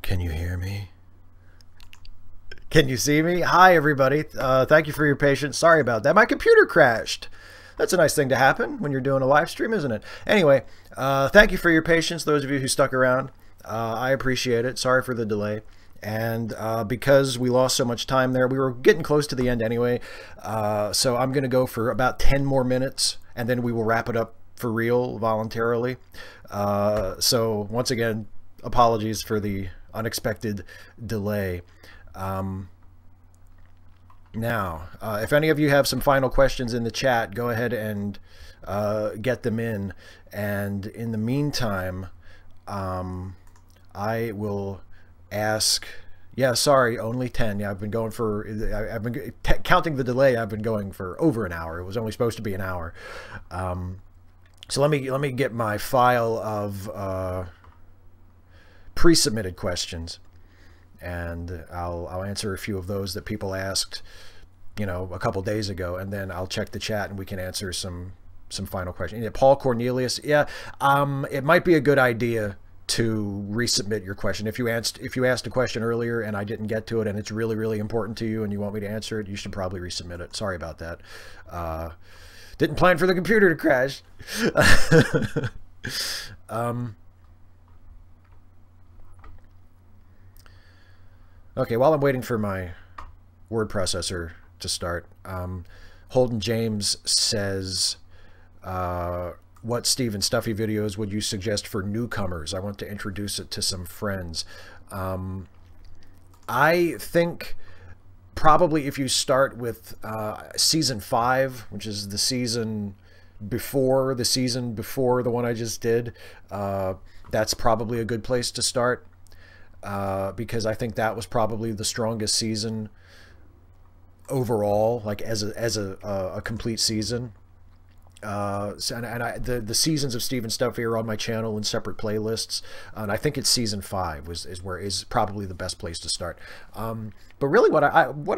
Can you hear me? Can you see me? Hi, everybody. Thank you for your patience. Sorry about that. My computer crashed. That's a nice thing to happen when you're doing a live stream, isn't it? Anyway, thank you for your patience, those of you who stuck around. I appreciate it. Sorry for the delay. And because we lost so much time there, we were getting close to the end anyway. So I'm going to go for about 10 more minutes, and then we will wrap it up for real voluntarily. So once again, apologies for the unexpected delay. Now, if any of you have some final questions in the chat, go ahead and get them in. And in the meantime, I will ask, yeah, sorry, only 10. Yeah, I've been going for, I've been counting the delay. I've been going for over an hour. It was only supposed to be an hour. So let me get my file of pre-submitted questions, and I'll answer a few of those that people asked, you know, a couple days ago, and then I'll check the chat and we can answer some final questions. Yeah, Paul Cornelius, yeah, it might be a good idea to resubmit your question. If you asked a question earlier and I didn't get to it and it's really, really important to you and you want me to answer it, you should probably resubmit it. Sorry about that. Didn't plan for the computer to crash. Okay, while I'm waiting for my word processor to start, Holden James says, what Stephen Stuffy videos would you suggest for newcomers? I want to introduce it to some friends. I think probably if you start with season 5, which is the season before the one I just did, that's probably a good place to start, because I think that was probably the strongest season overall, like as a complete season. The seasons of Stephen Stuffy are on my channel in separate playlists, and I think it's season 5 is probably the best place to start. But really, what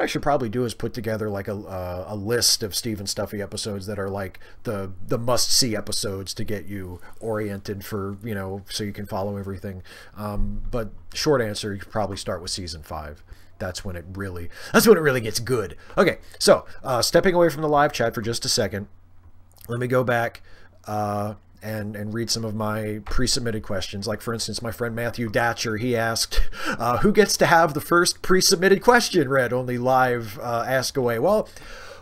I should probably do is put together like a list of Stephen Stuffy episodes that are like the must-see episodes to get you oriented for, you know, so you can follow everything. But short answer, you should probably start with season 5. That's when it really gets good. Okay, so stepping away from the live chat for just a second. Let me go back and read some of my pre-submitted questions. Like, for instance, my friend Matthew Datcher, he asked, who gets to have the first pre-submitted question read? Only live ask away. Well,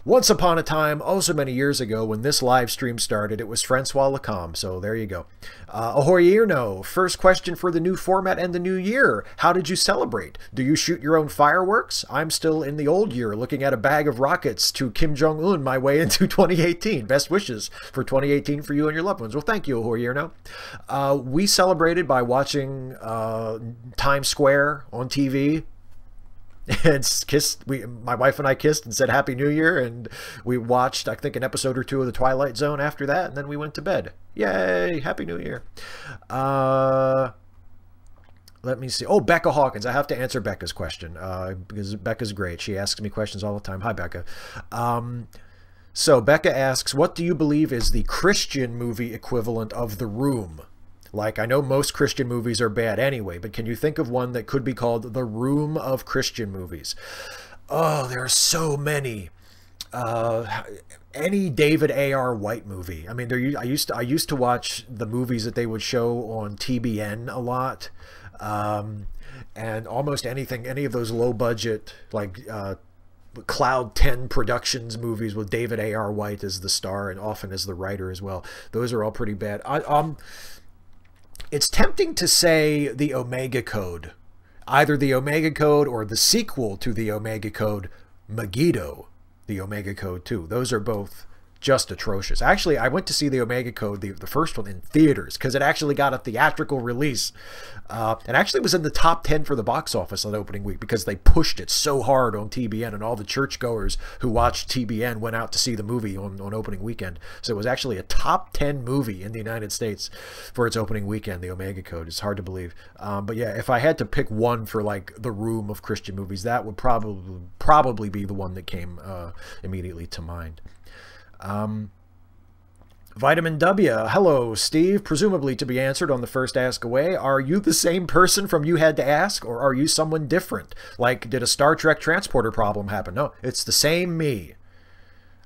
once upon a time, oh so many years ago, when this live stream started, it was Francois Lacombe. So there you go. Ahoy Earno, first question for the new format and the new year. How did you celebrate? Do you shoot your own fireworks? I'm still in the old year, looking at a bag of rockets to Kim Jong-un my way into 2018. Best wishes for 2018 for you and your loved ones. Well, thank you, Ahoy Earno. We celebrated by watching Times Square on TV. And kissed. My wife and I kissed and said Happy New Year, and we watched, I think, an episode or two of The Twilight Zone after that, and then we went to bed. Yay! Happy New Year. Let me see. Oh, Becca Hawkins. I have to answer Becca's question because Becca's great. She asks me questions all the time. Hi, Becca. So Becca asks, what do you believe is the Christian movie equivalent of The Room? Like, I know most Christian movies are bad anyway, but can you think of one that could be called the Room of Christian movies? Oh, there are so many. Any David A.R. White movie. I mean, I used to watch the movies that they would show on TBN a lot, and almost anything, any of those low budget like Cloud 10 Productions movies with David A.R. White as the star and often as the writer as well. Those are all pretty bad. It's tempting to say the Omega Code, either the Omega Code or the sequel to the Omega Code, Megiddo, the Omega Code 2. Those are both just atrocious. Actually, I went to see the Omega Code, the first one, in theaters because it actually got a theatrical release. It actually was in the top 10 for the box office on opening week because they pushed it so hard on TBN, and all the churchgoers who watched TBN went out to see the movie on opening weekend. So it was actually a top 10 movie in the United States for its opening weekend, the Omega Code. It's hard to believe. But yeah, if I had to pick one for like the Room of Christian movies, that would probably be the one that came immediately to mind. Vitamin W, hello, Steve. Presumably to be answered on the first Ask Away. Are you the same person from You Had to Ask, or are you someone different? Like, did a Star Trek transporter problem happen? No, it's the same me.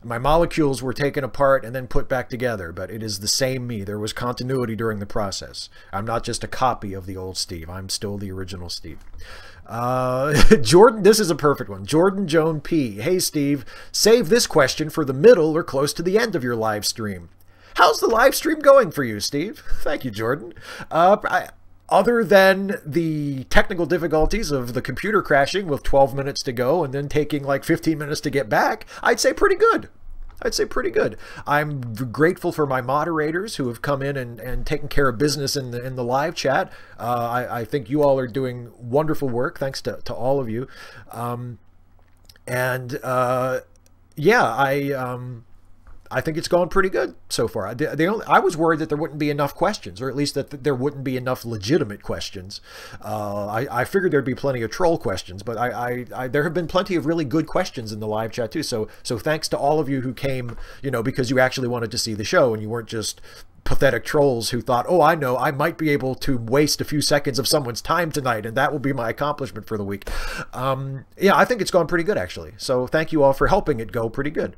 My molecules were taken apart and then put back together, but it is the same me. There was continuity during the process. I'm not just a copy of the old Steve. I'm still the original Steve. Jordan, this is a perfect one. Jordan Joan P. Hey, Steve, save this question for the middle or close to the end of your live stream. How's the live stream going for you, Steve? Thank you, Jordan. Other than the technical difficulties of the computer crashing with 12 minutes to go and then taking like 15 minutes to get back, I'd say pretty good. I'd say pretty good. I'm grateful for my moderators who have come in and taken care of business in the live chat. I think you all are doing wonderful work. Thanks to all of you. Yeah, I think it's going pretty good so far. I was worried that there wouldn't be enough questions, or at least that there wouldn't be enough legitimate questions. I figured there'd be plenty of troll questions, but there have been plenty of really good questions in the live chat too. So thanks to all of you who came, you know, because you actually wanted to see the show and you weren't just pathetic trolls who thought, oh, I know, I might be able to waste a few seconds of someone's time tonight and that will be my accomplishment for the week. Yeah, I think it's gone pretty good actually. So thank you all for helping it go pretty good.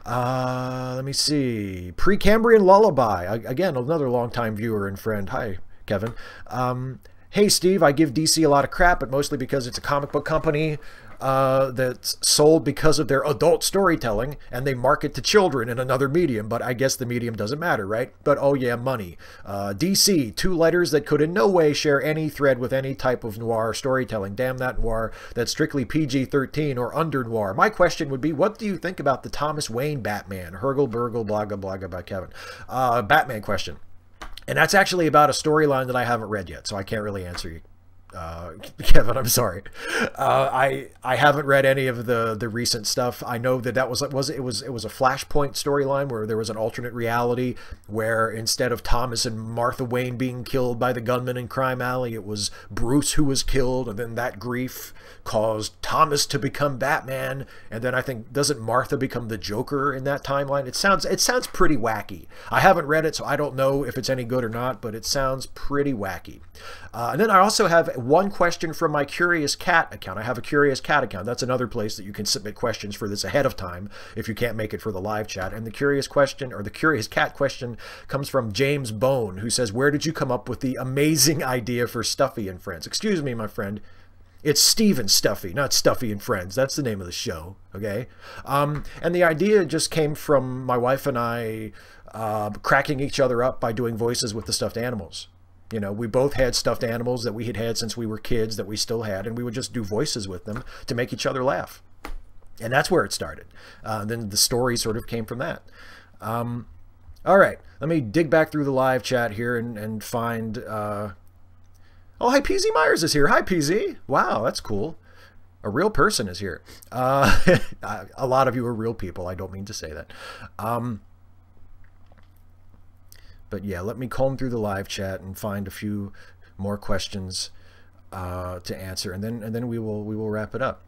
Let me see. Precambrian Lullaby. Again, another longtime viewer and friend. Hi, Kevin. Hey, Steve, I give DC a lot of crap, but mostly because it's a comic book company that's sold because of their adult storytelling, and they market to children in another medium, but I guess the medium doesn't matter, right? But oh yeah, money. DC, 2 letters that could in no way share any thread with any type of noir storytelling. Damn that noir. That's strictly PG-13 or under noir. My question would be, what do you think about the Thomas Wayne Batman? Hergle, burgle, blaga, blaga by Kevin. Batman question. And that's actually about a storyline that I haven't read yet, so I can't really answer you. Kevin, I'm sorry. I haven't read any of the recent stuff. I know that was a Flashpoint storyline where there was an alternate reality where instead of Thomas and Martha Wayne being killed by the gunman in Crime Alley, it was Bruce who was killed, and then that grief caused Thomas to become Batman, and then I think doesn't Martha become the Joker in that timeline? It sounds pretty wacky. I haven't read it, so I don't know if it's any good or not, but it sounds pretty wacky. And then I also have one question from my Curious Cat account. I have a Curious Cat account. That's another place that you can submit questions for this ahead of time if you can't make it for the live chat. And the Curious question, or the Curious Cat question, comes from James Bone, who says, where did you come up with the amazing idea for Stuffy and Friends? Excuse me, my friend. It's Steven Stuffy, not Stuffy and Friends. That's the name of the show, okay? And the idea just came from my wife and I cracking each other up by doing voices with the stuffed animals. You know, we both had stuffed animals that we had had since we were kids that we still had, and we would just do voices with them to make each other laugh. And that's where it started. Then the story sort of came from that. All right, let me dig back through the live chat here and find... Oh, hi, PZ Myers is here. Hi, PZ. Wow, that's cool. A real person is here. A lot of you are real people. I don't mean to say that. But yeah, let me comb through the live chat and find a few more questions to answer, and then we will wrap it up.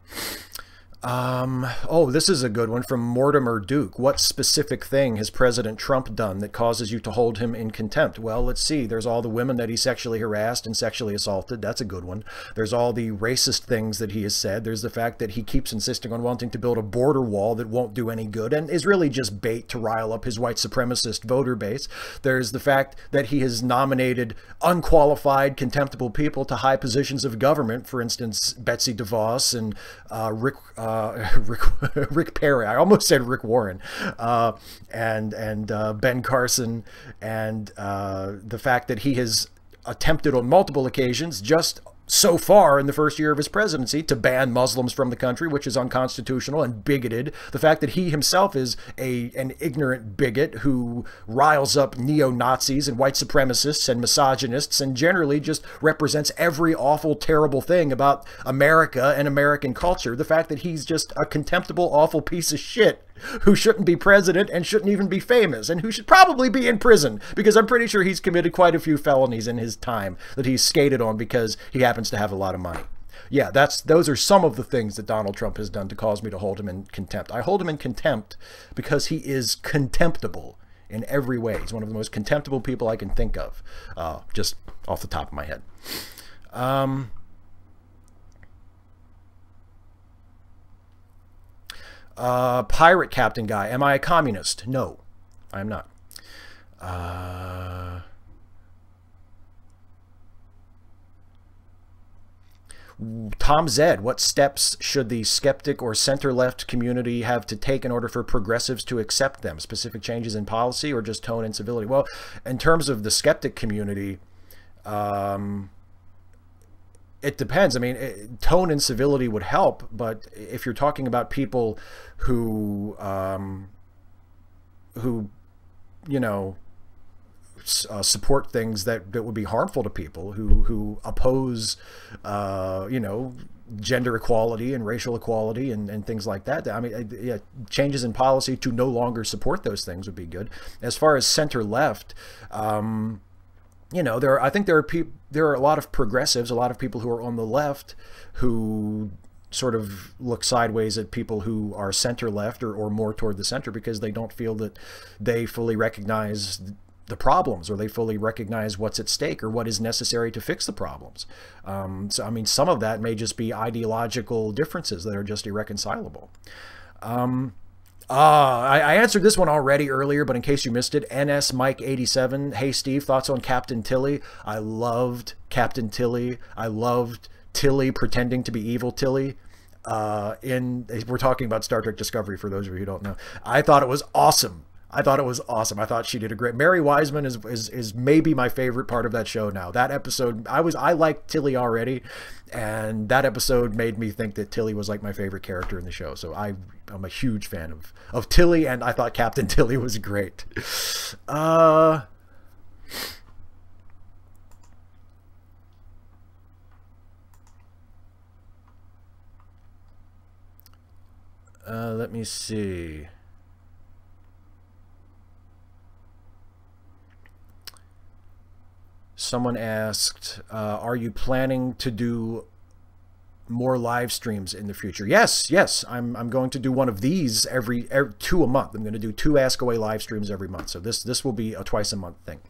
Oh, this is a good one from Mortimer Duke. What specific thing has President Trump done that causes you to hold him in contempt? Well, let's see. There's all the women that he sexually harassed and sexually assaulted. That's a good one. There's all the racist things that he has said. There's the fact that he keeps insisting on wanting to build a border wall that won't do any good and is really just bait to rile up his white supremacist voter base. There's the fact that he has nominated unqualified, contemptible people to high positions of government. For instance, Betsy DeVos and Rick Perry. I almost said Rick Warren, and Ben Carson, and the fact that he has attempted on multiple occasions, just so far in the first year of his presidency, to ban Muslims from the country, which is unconstitutional and bigoted. The fact that he himself is an ignorant bigot who riles up neo-Nazis and white supremacists and misogynists and generally just represents every awful, terrible thing about America and American culture. The fact that he's just a contemptible, awful piece of shit who shouldn't be president and shouldn't even be famous and who should probably be in prison, because I'm pretty sure he's committed quite a few felonies in his time that he's skated on because he happens to have a lot of money. Yeah, those are some of the things that Donald Trump has done to cause me to hold him in contempt. I hold him in contempt because he is contemptible in every way. He's one of the most contemptible people I can think of, just off the top of my head. Pirate captain guy, am I a communist? No, I am not. Tom Zed, what steps should the skeptic or center-left community have to take in order for progressives to accept them? Specific changes in policy or just tone and civility? Well, in terms of the skeptic community, it depends. I mean, tone and civility would help, but if you're talking about people who you know, support things that would be harmful to people, who oppose, you know, gender equality and racial equality and things like that. I mean, yeah, changes in policy to no longer support those things would be good. As far as center left, you know, I think there are a lot of progressives, a lot of people who are on the left who sort of look sideways at people who are center left or more toward the center, because they don't feel that they fully recognize the problems, or they fully recognize what's at stake or what is necessary to fix the problems. So, I mean, some of that may just be ideological differences that are just irreconcilable. I answered this one already earlier, but in case you missed it, NS Mike 87. Hey Steve, thoughts on Captain Tilly? I loved Captain Tilly. I loved Tilly pretending to be evil Tilly. We're talking about Star Trek Discovery, for those of you who don't know. I thought it was awesome. I thought it was awesome. I thought she did a great. Mary Wiseman is maybe my favorite part of that show now. That episode, I liked Tilly already, and that episode made me think that Tilly was like my favorite character in the show. So I'm a huge fan of Tilly, and I thought Captain Tilly was great. Let me see. Someone asked, are you planning to do more live streams in the future? Yes. I'm going to do one of these every 2 a month. I'm going to do 2 Ask Away live streams every month. So this will be a twice a month thing.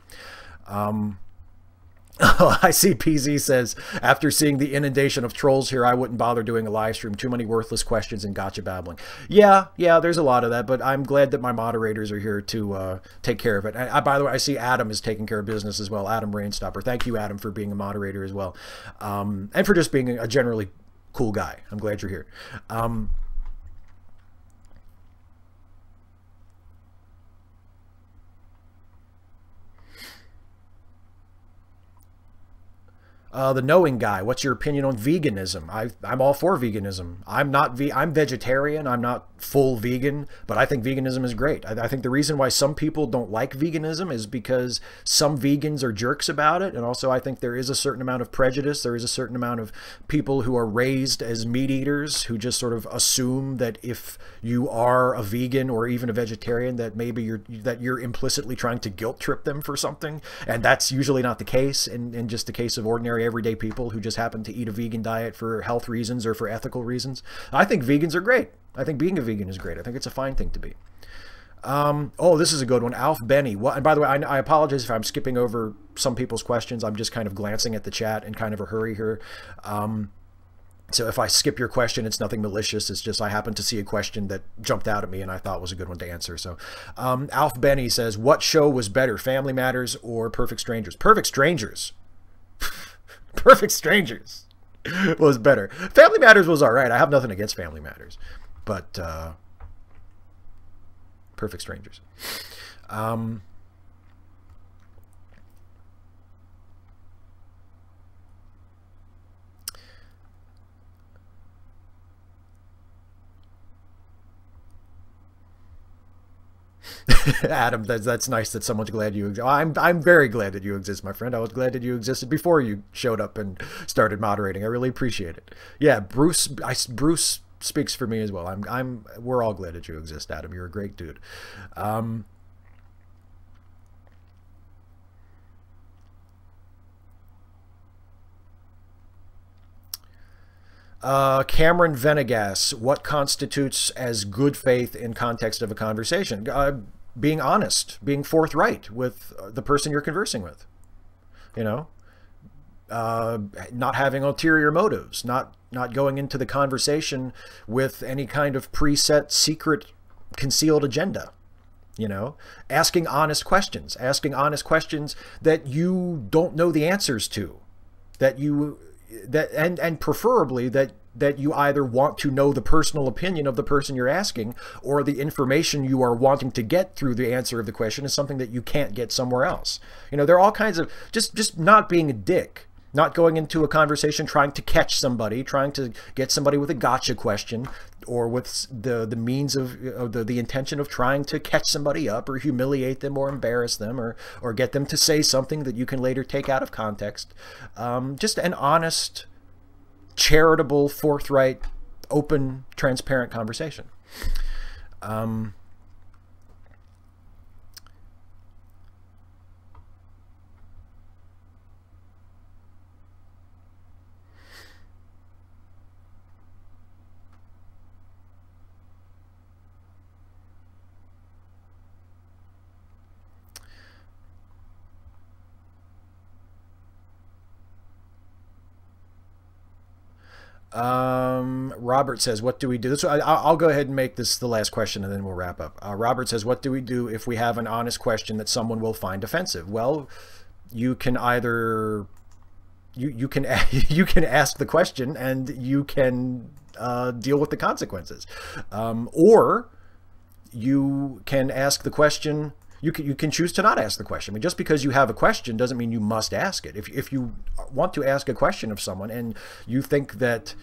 I see PZ says, after seeing the inundation of trolls here, I wouldn't bother doing a live stream. Too many worthless questions and gotcha babbling. Yeah, there's a lot of that, but I'm glad that my moderators are here to take care of it. By the way, I see Adam is taking care of business as well. Adam Rainstopper. Thank you, Adam, for being a moderator as well. And for just being a generally cool guy. I'm glad you're here. The knowing guy, what's your opinion on veganism? I'm all for veganism. I'm vegetarian. I'm not full vegan, but I think veganism is great. I think the reason why some people don't like veganism is because some vegans are jerks about it. And also I think there is a certain amount of prejudice. There is a certain amount of people who are raised as meat eaters who just sort of assume that if you are a vegan or even a vegetarian, that maybe you're implicitly trying to guilt trip them for something. And that's usually not the case in just the case of ordinary everyday people who just happen to eat a vegan diet for health reasons or for ethical reasons. I think vegans are great. I think being a vegan is great. I think it's a fine thing to be. Oh, this is a good one. Alf Benny. Well, and by the way, I apologize if I'm skipping over some people's questions. I'm just kind of glancing at the chat in kind of a hurry here. So if I skip your question, it's nothing malicious. It's just I happened to see a question that jumped out at me and I thought was a good one to answer. So Alf Benny says, what show was better, Family Matters or Perfect Strangers? Perfect Strangers. Perfect Strangers was better. Family Matters was all right. I have nothing against Family Matters, but Perfect Strangers. Adam, that's nice that someone's glad you exist. I'm very glad that you exist, my friend. I was glad that you existed before you showed up and started moderating. I really appreciate it. Yeah, Bruce speaks for me as well. We're all glad that you exist, Adam. You're a great dude. Cameron Venegas, what constitutes as good faith in context of a conversation? being honest, being forthright with the person you're conversing with, you know, not having ulterior motives, not going into the conversation with any kind of preset, secret, concealed agenda, you know, asking honest questions that you don't know the answers to, and preferably that you either want to know the personal opinion of the person you're asking, or the information you are wanting to get through the answer of the question is something that you can't get somewhere else. You know, there are all kinds of, just not being a dick, not going into a conversation trying to catch somebody, trying to get somebody with a gotcha question, or with the means of the intention of trying to catch somebody up or humiliate them or embarrass them, or get them to say something that you can later take out of context. Just an honest, charitable, forthright, open, transparent conversation. Robert says, what do we do? So I'll go ahead and make this the last question and then we'll wrap up. Robert says, what do we do if we have an honest question that someone will find offensive? Well, you can either, you can ask the question and you can deal with the consequences. Or you can ask the question. You can choose to not ask the question. I mean, just because you have a question doesn't mean you must ask it. If you want to ask a question of someone and you think that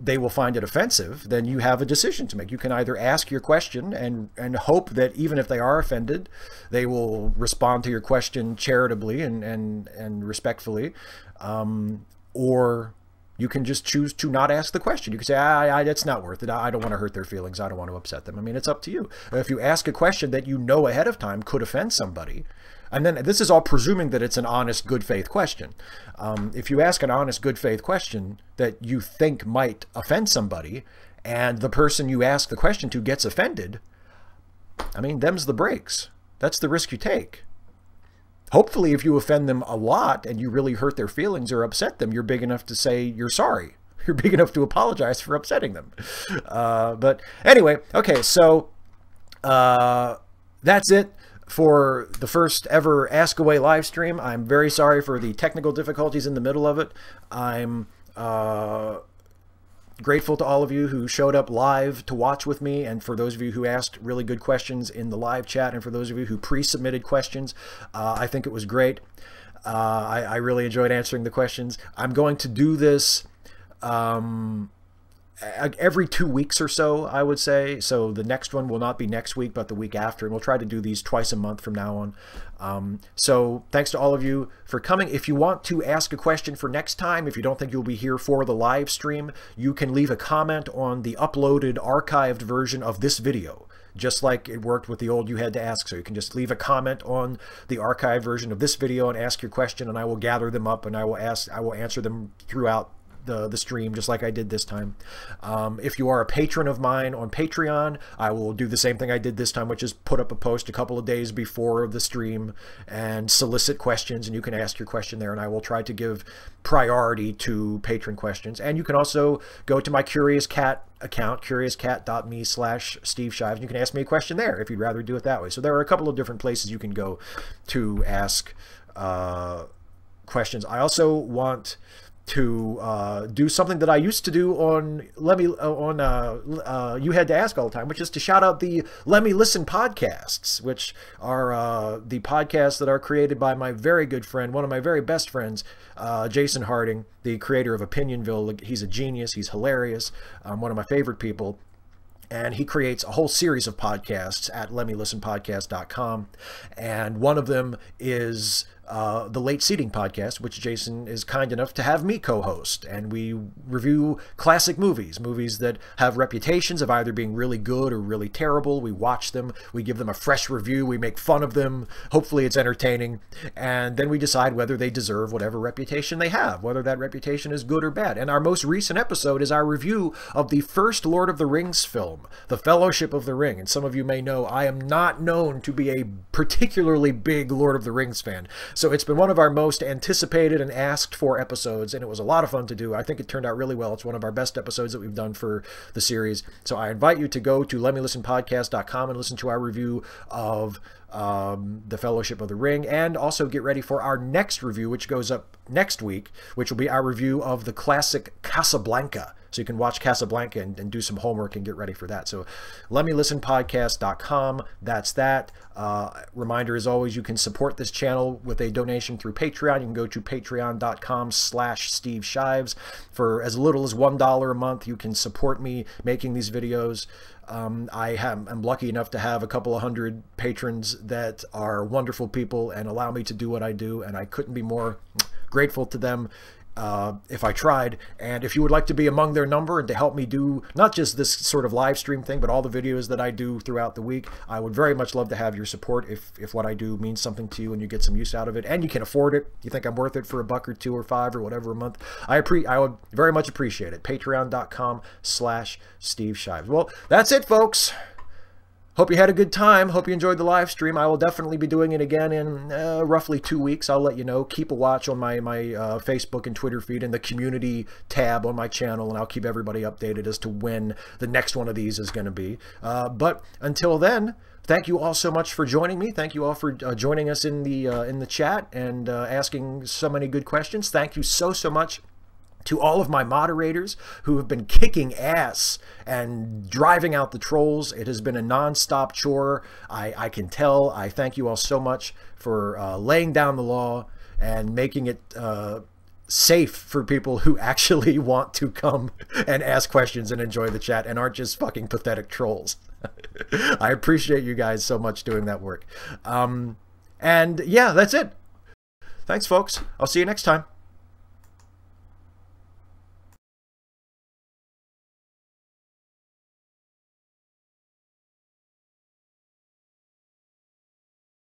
they will find it offensive, then you have a decision to make. You can either ask your question and hope that even if they are offended, they will respond to your question charitably and respectfully, or you can just choose to not ask the question. You can say, it's not worth it. I don't want to hurt their feelings. I don't want to upset them. I mean, it's up to you. If you ask a question that you know ahead of time could offend somebody, and then this is all presuming that it's an honest, good faith question. If you ask an honest, good faith question that you think might offend somebody, and the person you ask the question to gets offended, I mean, them's the breaks. That's the risk you take. Hopefully, if you offend them a lot and you really hurt their feelings or upset them, you're big enough to say you're sorry. You're big enough to apologize for upsetting them. But anyway, okay, so that's it for the first ever Ask Away live stream. I'm very sorry for the technical difficulties in the middle of it. I'm grateful to all of you who showed up live to watch with me, and for those of you who asked really good questions in the live chat, and for those of you who pre-submitted questions. I think it was great. I really enjoyed answering the questions. I'm going to do this every 2 weeks or so, I would say. So the next one will not be next week, but the week after, and we'll try to do these twice a month from now on. So thanks to all of you for coming. If you want to ask a question for next time, if you don't think you'll be here for the live stream, you can leave a comment on the uploaded archived version of this video, just like it worked with the old You Had to Ask. So you can just leave a comment on the archived version of this video and ask your question, and I will gather them up and I will answer them throughout the stream, just like I did this time. If you are a patron of mine on Patreon, I will do the same thing I did this time, which is put up a post a couple of days before the stream and solicit questions, and you can ask your question there, and I will try to give priority to patron questions. And you can also go to my Curious Cat account, curiouscat.me/Steve Shives. You can ask me a question there if you'd rather do it that way. So there are a couple of different places you can go to ask questions. I also want to do something that I used to do on You Had to Ask all the time, which is to shout out the Let Me Listen podcasts, which are the podcasts that are created by my very good friend, one of my very best friends, Jason Harding, the creator of Opinionville. He's a genius. He's hilarious. One of my favorite people. And he creates a whole series of podcasts at letmelistenpodcast.com. And one of them is the Late Seating podcast, which Jason is kind enough to have me co-host. And we review classic movies, movies that have reputations of either being really good or really terrible. We watch them, we give them a fresh review, we make fun of them. Hopefully it's entertaining. And then we decide whether they deserve whatever reputation they have, whether that reputation is good or bad. And our most recent episode is our review of the first Lord of the Rings film, The Fellowship of the Ring. And some of you may know I am not known to be a particularly big Lord of the Rings fan. So it's been one of our most anticipated and asked for episodes, and it was a lot of fun to do. I think it turned out really well. It's one of our best episodes that we've done for the series. So I invite you to go to letmelistenpodcast.com and listen to our review of The Fellowship of the Ring, and also get ready for our next review, which goes up next week, which will be our review of the classic Casablanca. So you can watch Casablanca and do some homework and get ready for that. So letmelistenpodcast.com. That's that. Reminder, as always, you can support this channel with a donation through Patreon. You can go to patreon.com/Steve Shives. For as little as $1 a month, you can support me making these videos. I'm lucky enough to have a couple of hundred patrons that are wonderful people and allow me to do what I do, and I couldn't be more grateful to them if I tried. And if you would like to be among their number and to help me do not just this sort of live stream thing, but all the videos that I do throughout the week, I would very much love to have your support if what I do means something to you and you get some use out of it and you can afford it. You think I'm worth it for $1 or $2 or $5 or whatever a month, I would very much appreciate it. Patreon.com/Steve Shives. Well, that's it, folks. Hope you had a good time. Hope you enjoyed the live stream. I will definitely be doing it again in roughly 2 weeks. I'll let you know. Keep a watch on my Facebook and Twitter feed and the community tab on my channel, and I'll keep everybody updated as to when the next one of these is going to be. But until then, thank you all so much for joining me. Thank you all for joining us in the chat and asking so many good questions. Thank you so much to all of my moderators who have been kicking ass and driving out the trolls. It has been a non-stop chore. I can tell. I thank you all so much for laying down the law and making it safe for people who actually want to come and ask questions and enjoy the chat and aren't just fucking pathetic trolls. I appreciate you guys so much doing that work. And yeah, that's it. Thanks, folks. I'll see you next time.